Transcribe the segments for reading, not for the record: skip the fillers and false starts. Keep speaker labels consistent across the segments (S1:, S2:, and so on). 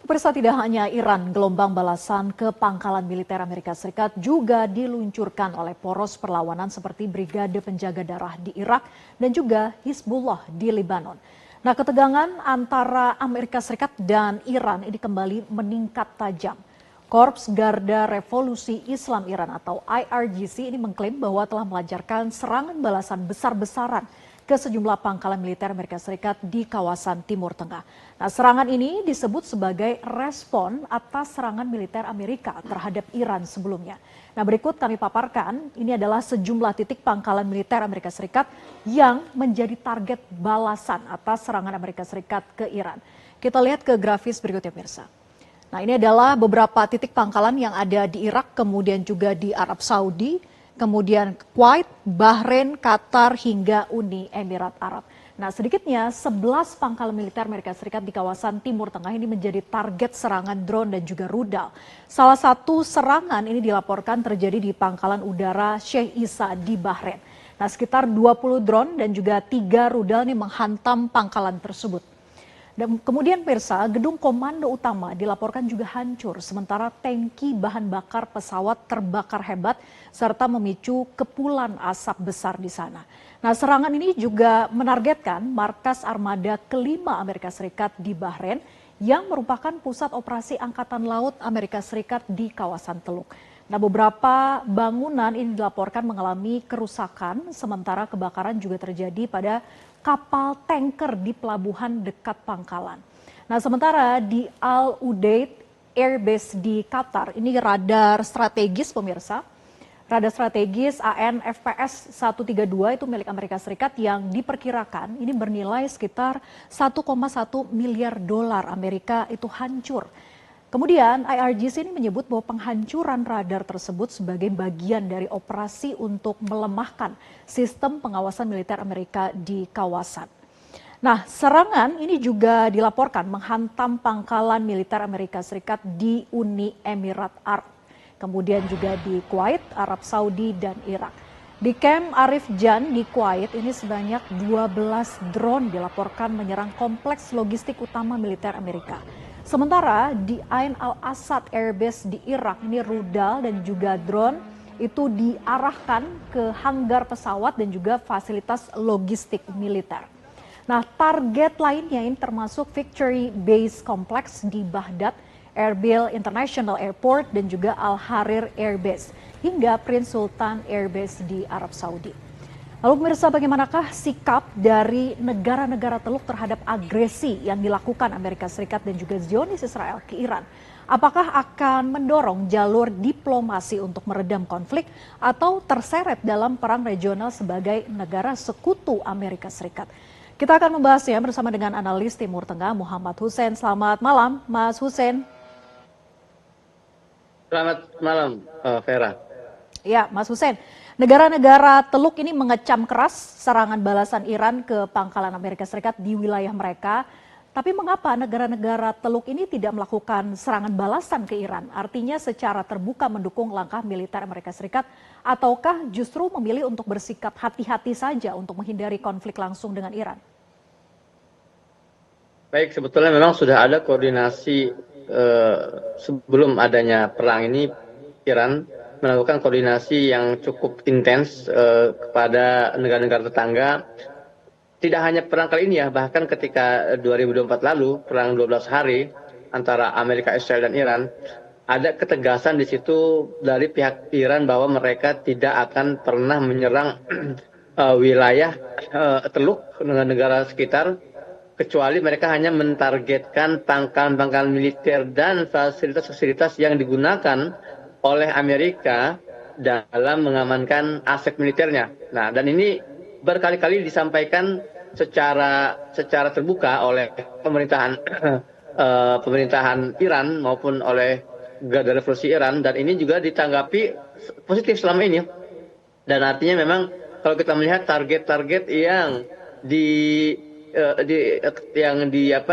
S1: Pemirsa, tidak hanya Iran, gelombang balasan ke pangkalan militer Amerika Serikat juga diluncurkan oleh poros perlawanan seperti Brigade Penjaga Darah di Irak dan juga Hizbullah di Lebanon. Nah, ketegangan antara Amerika Serikat dan Iran ini kembali meningkat tajam. Korps Garda Revolusi Islam Iran atau IRGC ini mengklaim bahwa telah melancarkan serangan balasan besar-besaran ke sejumlah pangkalan militer Amerika Serikat di kawasan Timur Tengah. Nah, serangan ini disebut sebagai respon atas serangan militer Amerika terhadap Iran sebelumnya. Nah, berikut kami paparkan, ini adalah sejumlah titik pangkalan militer Amerika Serikat yang menjadi target balasan atas serangan Amerika Serikat ke Iran. Kita lihat ke grafis berikutnya, pemirsa. Nah, ini adalah beberapa titik pangkalan yang ada di Irak, kemudian juga di Arab Saudi, kemudian Kuwait, Bahrain, Qatar, hingga Uni Emirat Arab. Nah, sedikitnya 11 pangkalan militer Amerika Serikat di kawasan Timur Tengah ini menjadi target serangan drone dan juga rudal. Salah satu serangan ini dilaporkan terjadi di pangkalan udara Sheikh Isa di Bahrain. Nah, sekitar 20 drone dan juga 3 rudal ini menghantam pangkalan tersebut. Dan kemudian pemirsa, gedung komando utama dilaporkan juga hancur, sementara tangki bahan bakar pesawat terbakar hebat serta memicu kepulan asap besar di sana. Nah, serangan ini juga menargetkan markas armada kelima Amerika Serikat di Bahrain yang merupakan pusat operasi Angkatan Laut Amerika Serikat di kawasan Teluk. Nah, beberapa bangunan ini dilaporkan mengalami kerusakan, sementara kebakaran juga terjadi pada kapal tanker di pelabuhan dekat pangkalan. Nah, sementara di Al Udeid Airbase di Qatar, ini radar strategis pemirsa. Radar strategis AN/FPS 132 itu milik Amerika Serikat yang diperkirakan ini bernilai sekitar 1,1 miliar dolar Amerika itu hancur. Kemudian IRGC ini menyebut bahwa penghancuran radar tersebut sebagai bagian dari operasi untuk melemahkan sistem pengawasan militer Amerika di kawasan. Nah, serangan ini juga dilaporkan menghantam pangkalan militer Amerika Serikat di Uni Emirat Arab, kemudian juga di Kuwait, Arab Saudi, dan Irak. Di Camp Arif Jan di Kuwait ini sebanyak 12 drone dilaporkan menyerang kompleks logistik utama militer Amerika. Sementara di Ain al-Assad Airbase di Irak ini rudal dan juga drone itu diarahkan ke hanggar pesawat dan juga fasilitas logistik militer. Nah, target lainnya ini termasuk Victory Base Complex di Baghdad, Erbil International Airport dan juga Al-Harir Airbase hingga Prince Sultan Airbase di Arab Saudi. Lalu pemirsa, bagaimanakah sikap dari negara-negara Teluk terhadap agresi yang dilakukan Amerika Serikat dan juga Zionis Israel ke Iran? Apakah akan mendorong jalur diplomasi untuk meredam konflik atau terseret dalam perang regional sebagai negara sekutu Amerika Serikat? Kita akan membahasnya bersama dengan analis Timur Tengah Muhammad Hussein. Selamat malam, Mas Hussein.
S2: Selamat malam, Vera.
S1: Ya, Mas Hussein. Negara-negara Teluk ini mengecam keras serangan balasan Iran ke pangkalan Amerika Serikat di wilayah mereka. Tapi mengapa negara-negara Teluk ini tidak melakukan serangan balasan ke Iran? Artinya secara terbuka mendukung langkah militer Amerika Serikat ataukah justru memilih untuk bersikap hati-hati saja untuk menghindari konflik langsung dengan Iran?
S2: Baik, sebetulnya memang sudah ada koordinasi sebelum adanya perang ini. Iran melakukan koordinasi yang cukup intens kepada negara-negara tetangga. Tidak hanya perang kali ini ya, bahkan ketika 2024 lalu, perang 12 hari antara Amerika, Israel, dan Iran, ada ketegasan di situ dari pihak Iran bahwa mereka tidak akan pernah menyerang wilayah Teluk dengan negara sekitar, kecuali mereka hanya mentargetkan pangkalan-pangkalan militer dan fasilitas-fasilitas yang digunakan oleh Amerika dalam mengamankan aset militernya. Nah, dan ini berkali-kali disampaikan secara terbuka oleh pemerintahan Iran maupun oleh Garda Revolusi Iran, dan ini juga ditanggapi positif selama ini. Dan artinya memang kalau kita melihat target-target yang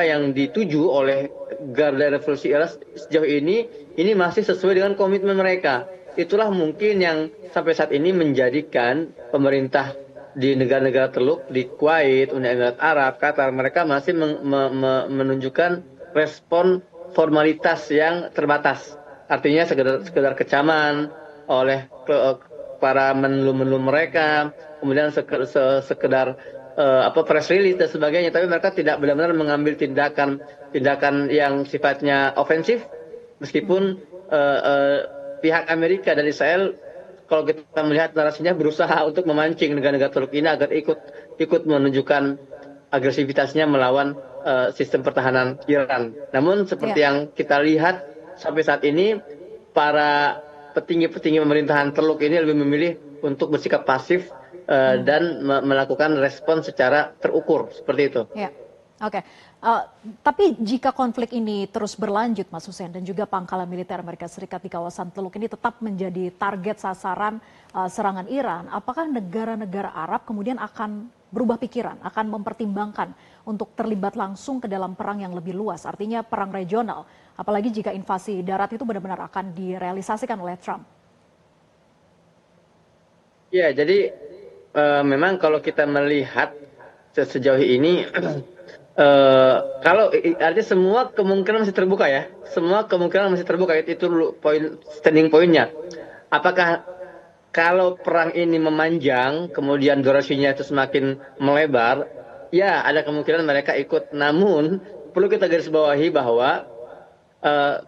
S2: yang dituju oleh Garda Revolusi Iran sejauh ini masih sesuai dengan komitmen mereka. Itulah mungkin yang sampai saat ini menjadikan pemerintah di negara-negara Teluk, di Kuwait, Uni Emirat Arab, Qatar, mereka masih menunjukkan respon formalitas yang terbatas. Artinya sekedar kecaman oleh para menlu-menlu mereka, kemudian sekedar press release dan sebagainya, tapi mereka tidak benar-benar mengambil tindakan yang sifatnya ofensif, meskipun pihak Amerika dan Israel, kalau kita melihat narasinya, berusaha untuk memancing negara-negara Teluk ini agar ikut menunjukkan agresivitasnya melawan sistem pertahanan Iran. Namun seperti yang kita lihat sampai saat ini, para petinggi-petinggi pemerintahan Teluk ini lebih memilih untuk bersikap pasif dan melakukan respon secara terukur, seperti itu.
S1: Ya, oke. Tapi jika konflik ini terus berlanjut, Mas Hussein, dan juga pangkalan militer Amerika Serikat di kawasan Teluk ini tetap menjadi target sasaran serangan Iran, apakah negara-negara Arab kemudian akan berubah pikiran, akan mempertimbangkan untuk terlibat langsung ke dalam perang yang lebih luas, artinya perang regional, apalagi jika invasi darat itu benar-benar akan direalisasikan oleh Trump?
S2: Ya, jadi memang kalau kita melihat sejauh ini, kalau artinya semua kemungkinan masih terbuka ya, semua kemungkinan masih terbuka, itu standing pointnya. Apakah kalau perang ini memanjang, kemudian durasinya itu semakin melebar, ya ada kemungkinan mereka ikut. Namun perlu kita garis bawahi bahwa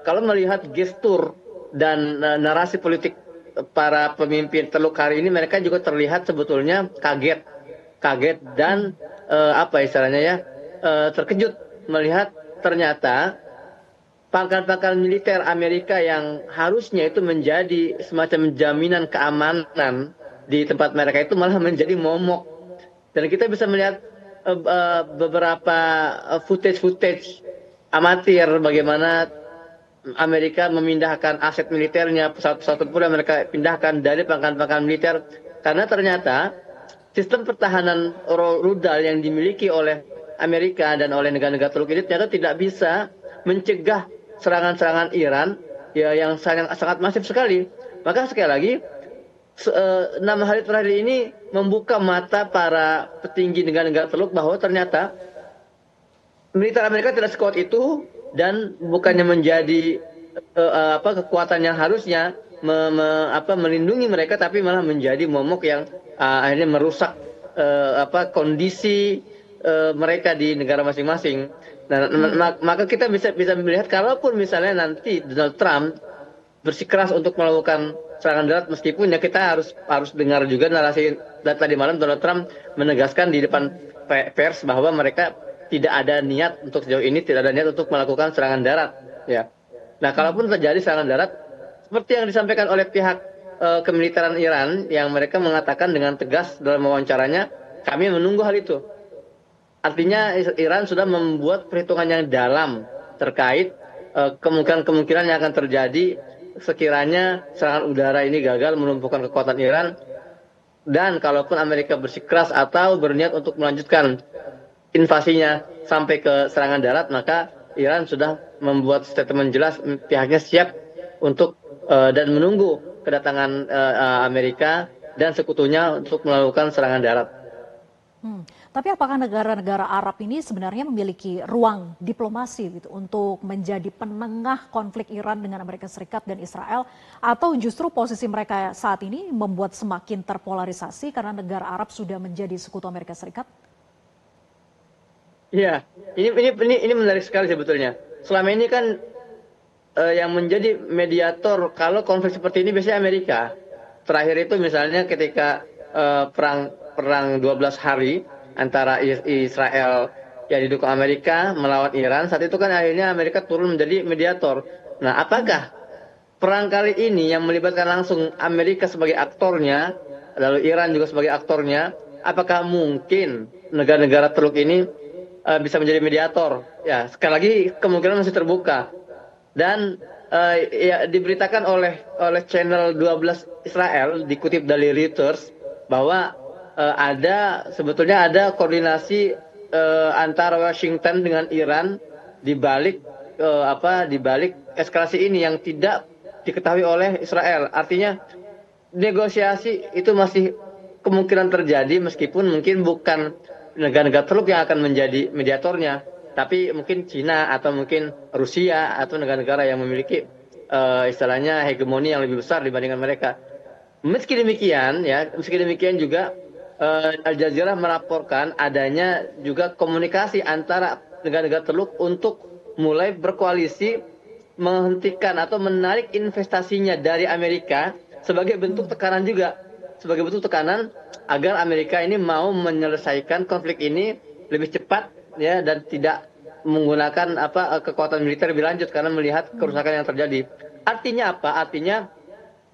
S2: kalau melihat gestur dan narasi politik para pemimpin Teluk hari ini, mereka juga terlihat sebetulnya kaget dan terkejut melihat ternyata pangkalan militer Amerika yang harusnya itu menjadi semacam jaminan keamanan di tempat mereka itu malah menjadi momok. Dan kita bisa melihat beberapa footage amatir bagaimana Amerika memindahkan aset militernya, pesawat-pesawat tempur yang mereka pindahkan dari pangkalan-pangkalan militer, karena ternyata sistem pertahanan rudal yang dimiliki oleh Amerika dan oleh negara-negara Teluk ini ternyata tidak bisa mencegah serangan-serangan Iran ya yang sangat masif sekali. Maka sekali lagi 6 hari terakhir ini membuka mata para petinggi negara-negara Teluk bahwa ternyata militer Amerika tidak sekuat itu, dan bukannya menjadi kekuatan yang harusnya melindungi mereka, tapi malah menjadi momok yang akhirnya merusak kondisi mereka di negara masing-masing. Nah, maka kita bisa melihat, kalaupun misalnya nanti Donald Trump bersikeras untuk melakukan serangan darat, meskipun ya kita harus dengar juga narasi tadi malam Donald Trump menegaskan di depan pers bahwa mereka tidak ada niat untuk sejauh ini, tidak ada niat untuk melakukan serangan darat. Ya. Nah, kalaupun terjadi serangan darat, seperti yang disampaikan oleh pihak kemiliteran Iran, yang mereka mengatakan dengan tegas dalam wawancaranya, kami menunggu hal itu. Artinya Iran sudah membuat perhitungan yang dalam terkait kemungkinan-kemungkinan yang akan terjadi sekiranya serangan udara ini gagal melumpuhkan kekuatan Iran. Dan kalaupun Amerika bersikeras atau berniat untuk melanjutkan invasinya sampai ke serangan darat, maka Iran sudah membuat statement jelas pihaknya siap untuk dan menunggu kedatangan Amerika dan sekutunya untuk melakukan serangan darat.
S1: Tapi apakah negara-negara Arab ini sebenarnya memiliki ruang diplomasi gitu untuk menjadi penengah konflik Iran dengan Amerika Serikat dan Israel, atau justru posisi mereka saat ini membuat semakin terpolarisasi karena negara Arab sudah menjadi sekutu Amerika Serikat?
S2: Iya, ini menarik sekali sebetulnya. Selama ini kan yang menjadi mediator kalau konflik seperti ini biasanya Amerika. Terakhir itu misalnya ketika perang 12 hari antara Israel yang didukung Amerika melawan Iran, saat itu kan akhirnya Amerika turun menjadi mediator. Nah, apakah perang kali ini yang melibatkan langsung Amerika sebagai aktornya, lalu Iran juga sebagai aktornya, apakah mungkin negara-negara Teluk ini bisa menjadi mediator? Ya, sekali lagi kemungkinan masih terbuka. Dan ya, diberitakan oleh channel 12 Israel, dikutip dari Reuters, bahwa sebetulnya ada koordinasi antara Washington dengan Iran di balik eskalasi ini yang tidak diketahui oleh Israel. Artinya negosiasi itu masih kemungkinan terjadi, meskipun mungkin bukan negara-negara Teluk yang akan menjadi mediatornya. tapi mungkin Cina atau mungkin Rusia atau negara-negara yang memiliki istilahnya hegemoni yang lebih besar dibandingkan mereka. Meski demikian juga Al Jazeera melaporkan adanya juga komunikasi antara negara-negara Teluk untuk mulai berkoalisi menghentikan atau menarik investasinya dari Amerika sebagai bentuk tekanan juga, sebagai bentuk tekanan agar Amerika ini mau menyelesaikan konflik ini lebih cepat ya dan tidak menggunakan kekuatan militer lebih lanjut karena melihat kerusakan yang terjadi. Artinya apa? Artinya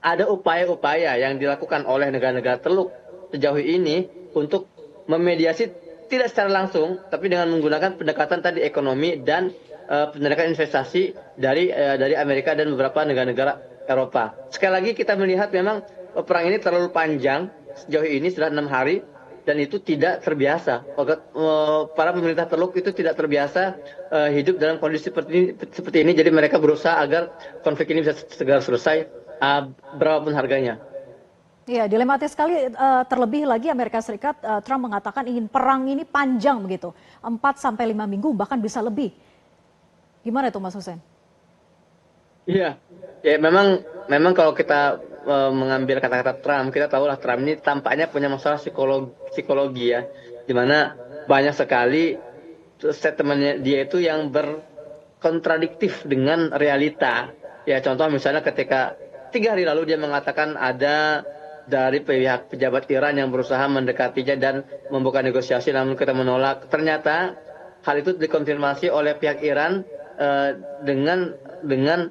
S2: ada upaya-upaya yang dilakukan oleh negara-negara Teluk sejauh ini untuk memediasi tidak secara langsung, tapi dengan menggunakan pendekatan tadi ekonomi dan pendekatan investasi dari Amerika dan beberapa negara-negara Eropa. Sekali lagi kita melihat memang perang ini terlalu panjang sejauh ini sudah 6 hari dan itu tidak terbiasa. Para pemerintah Teluk itu tidak terbiasa hidup dalam kondisi seperti ini. Jadi mereka berusaha agar konflik ini bisa segera selesai berapapun harganya.
S1: Iya, dilematis sekali, terlebih lagi Amerika Serikat, Trump mengatakan ingin perang ini panjang begitu, 4-5 minggu bahkan bisa lebih. Gimana itu Mas Hussein?
S2: Iya, ya memang kalau kita mengambil kata-kata Trump, kita tahulah Trump ini tampaknya punya masalah psikologi ya, di mana banyak sekali statementnya dia itu yang berkontradiktif dengan realita. Ya contoh misalnya ketika 3 hari lalu dia mengatakan ada dari pihak pejabat Iran yang berusaha mendekatinya dan membuka negosiasi, namun kita menolak. Ternyata hal itu dikonfirmasi oleh pihak Iran dengan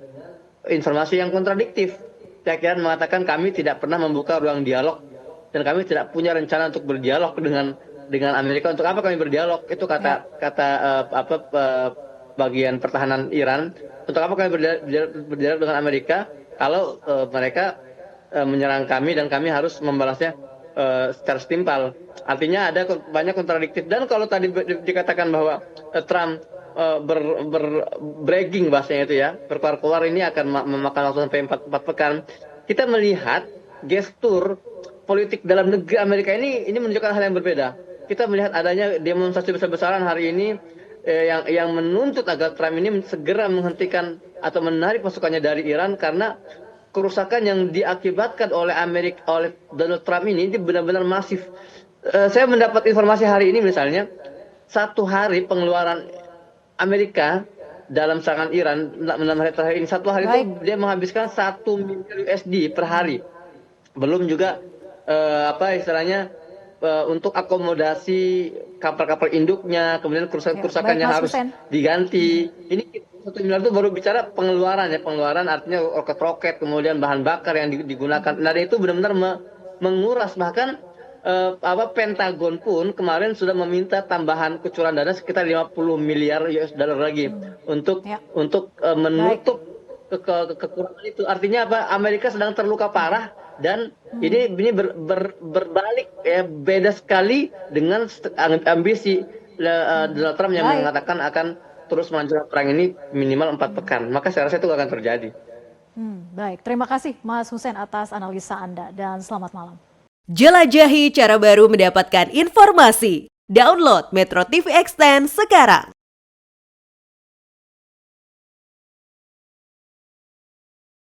S2: informasi yang kontradiktif. Pihak Iran mengatakan kami tidak pernah membuka ruang dialog dan kami tidak punya rencana untuk berdialog dengan Amerika. Untuk apa kami berdialog? Itu kata bagian pertahanan Iran. Untuk apa kami berdialog dengan Amerika kalau mereka menyerang kami dan kami harus membalasnya secara setimpal. Artinya ada banyak kontradiktif. Dan kalau tadi dikatakan bahwa Trump bragging bahasanya itu ya, berkeluar ini akan memakan waktu sampai 4 pekan. Kita melihat gestur politik dalam negeri Amerika ini menunjukkan hal yang berbeda. Kita melihat adanya demonstrasi besar-besaran hari ini yang menuntut agar Trump ini segera menghentikan atau menarik pasukannya dari Iran karena kerusakan yang diakibatkan oleh Donald Trump ini benar-benar masif. Saya mendapat informasi hari ini misalnya 1 hari pengeluaran Amerika dalam serangan Iran dalam hari terakhir ini 1 hari itu dia menghabiskan 1 miliar USD per hari. Belum juga untuk akomodasi kapal-kapal induknya, kemudian kerusakan yang harus diganti. Ini 1 miliar itu baru bicara pengeluaran ya, pengeluaran artinya roket-roket, kemudian bahan bakar yang digunakan. Nah, itu benar-benar menguras. Bahkan Pentagon pun kemarin sudah meminta tambahan kucuran dana sekitar 50 miliar US dollar lagi untuk menutup kekurangan itu. Artinya apa? Amerika sedang terluka parah dan ini berbalik ya, beda sekali dengan ambisi Donald Trump yang mengatakan akan terus melanjutkan perang ini minimal 4 pekan. Maka saya rasa itu akan terjadi.
S1: Baik, terima kasih Mas Hussein atas analisa Anda dan selamat malam.
S3: Jelajahi cara baru mendapatkan informasi. Download Metro TV Extend sekarang.